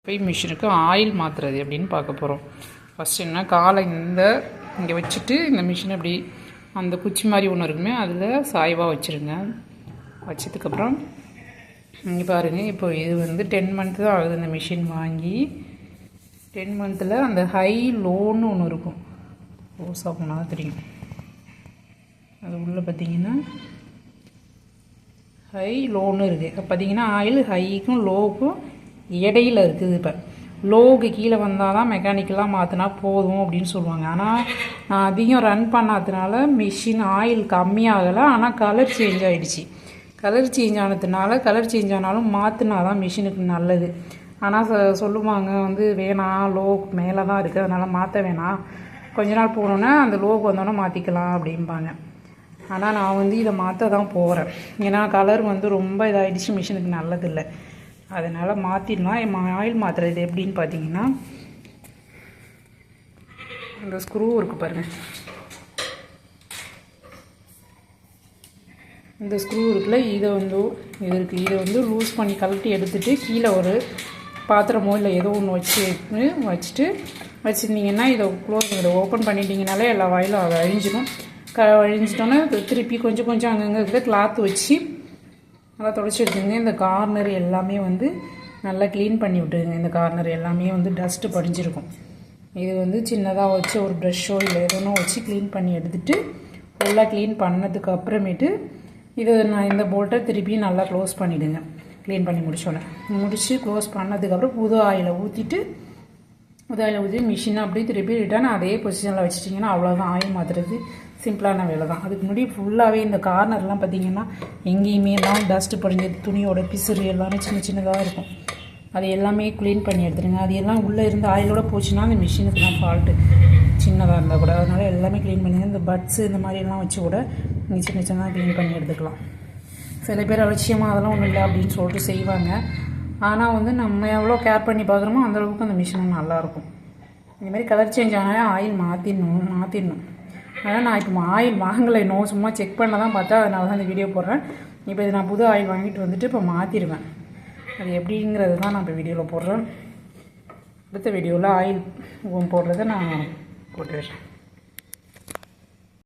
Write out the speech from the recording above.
போய் மிஷினுக்கு ஆயில் மாற்றுறது எப்படின்னு பார்க்க போகிறோம். ஃபஸ்ட்டு என்ன, காலை இங்கே வச்சுட்டு இந்த மிஷினை அப்படி அந்த குச்சி மாதிரி ஒன்று இருக்குமே அதில் சாய்வாக வச்சுருங்க. வச்சதுக்கப்புறம் இங்கே பாருங்கள், இப்போ இது 10 மந்த் தான் ஆகுது இந்த மிஷின் வாங்கி. 10 மந்தில் அந்த ஹை லோன்னு ஒன்று இருக்கும், ஓசா போனால் தெரியும். அது உள்ளே பார்த்திங்கன்னா ஹை லோன்னு இருக்குது. இப்போ பார்த்திங்கன்னா ஆயில் ஹைக்கும் லோவுக்கும் இடையில் இருக்குது. இப்போ லோவுக்கு கீழே வந்தால் தான் மெக்கானிக்கலாக மாற்றினா போதும் அப்படின்னு சொல்லுவாங்க. ஆனால் நான் அதிகம் ரன் பண்ணாததுனால மிஷின் ஆயில் கம்மியாகலை, ஆனால் கலர் சேஞ்ச் ஆகிடுச்சு. கலர் சேஞ்ச் ஆனதுனால கலர் சேஞ்ச் ஆனாலும் மாற்றினா தான் மிஷினுக்கு நல்லது. ஆனால் சொல்லுவாங்க வேணாம், லோவுக்கு மேலே தான் இருக்குது, அதனால் மாற்ற வேணாம், கொஞ்ச நாள் போனோன்னே அந்த லோவுக்கு வந்தோன்னே மாற்றிக்கலாம் அப்படிம்பாங்க. ஆனால் நான் இதை மாற்ற தான் போகிறேன். ஏன்னா கலர் ரொம்ப இதாகிடுச்சு, மிஷினுக்கு நல்லதில்லை. அதனால் மாற்றிடலாம். ஆயில் மாற்றுறது எப்படின்னு பார்த்தீங்கன்னா, இந்த ஸ்க்ரூ இருக்குது பாருங்கள், இந்த ஸ்க்ரூ இருக்குல்ல, இதை இது இருக்குது, இதை லூஸ் பண்ணி கழட்டி எடுத்துகிட்டு கீழே ஒரு பாத்திரமோ இல்லை ஏதோ ஒன்று வச்சுருந்தீங்கன்னா இதை ஓப்பன் பண்ணிட்டீங்கனாலே எல்லா வாயிலும் அதை அழிஞ்சிட்டோன்னே திருப்பி கொஞ்சம் அங்கங்கே இருக்கிற கிளாத் வச்சு நல்லா தொடச்சி எடுத்துங்க. இந்த கார்னர் எல்லாமே நல்லா க்ளீன் பண்ணி விட்டுருங்க. இந்த கார்னர் எல்லாமே டஸ்ட்டு படிஞ்சிருக்கும். இது சின்னதாக வச்சு ஒரு ப்ரஷ்ஷோ இல்லை எதோனோ வச்சு க்ளீன் பண்ணி எடுத்துகிட்டு ஃபுல்லாக க்ளீன் பண்ணதுக்கு அப்புறமேட்டு நான் இந்த போல்ட்டை திருப்பி நல்லா க்ளோஸ் பண்ணிவிடுங்க. க்ளீன் பண்ணி முடிச்சு க்ளோஸ் பண்ணதுக்கப்புறம் புது ஆயிலை ஊற்றி மிஷினை அப்படியே திருப்பி ரிட்டர்ன் அதே பொசிஷனில் வச்சுட்டிங்கன்னா அவ்வளோதான். ஆயில் மாற்றுறது சிம்பிளான வேலை தான். அதுக்கு முன்னாடி ஃபுல்லாகவே இந்த கார்னர்லாம் பார்த்திங்கன்னா எங்கேயுமே டஸ்ட்டு படிஞ்சது, துணியோட பிசுறு எல்லாமே சின்னதாக இருக்கும். அது எல்லாமே க்ளீன் பண்ணி எடுத்துடுங்க. அது எல்லாம் உள்ளே இருந்து ஆயிலோடு போச்சுன்னா அந்த மிஷினுக்கு தான் ஃபால்ட்டு, சின்னதாக இருந்தால் கூட. அதனால் எல்லாமே க்ளீன் பண்ணுங்கள். இந்த பட்ஸு இந்த மாதிரிலாம் வச்சு கூட நீங்கள் சின்னதாக க்ளீன் பண்ணி எடுத்துக்கலாம். சில பேர் அலட்சியமாக அதெல்லாம் ஒன்றும் இல்லை அப்படின்னு சொல்லிட்டு செய்வாங்க. ஆனால் நம்ம எவ்வளோ கேர் பண்ணி பார்க்குறோமோ அந்தளவுக்கு அந்த மிஷினும் நல்லாயிருக்கும். இந்தமாதிரி கலர் சேஞ்ச் ஆனாலே ஆயில் மாற்றிடணும். அதனால் நான் இப்போ ஆயில் வாங்கலை, சும்மா செக் பண்ண தான் பார்த்தா, அதனால தான் இந்த வீடியோ போடுறேன். இப்போ இது நான் புது ஆயில் வாங்கிட்டு இப்போ மாற்றிடுவேன். அது எப்படிங்கிறது தான் நான் இப்போ வீடியோவில் போடுறேன். அடுத்த வீடியோவில் ஆயில் போடுறதை நான் போட்டுடுறேன்.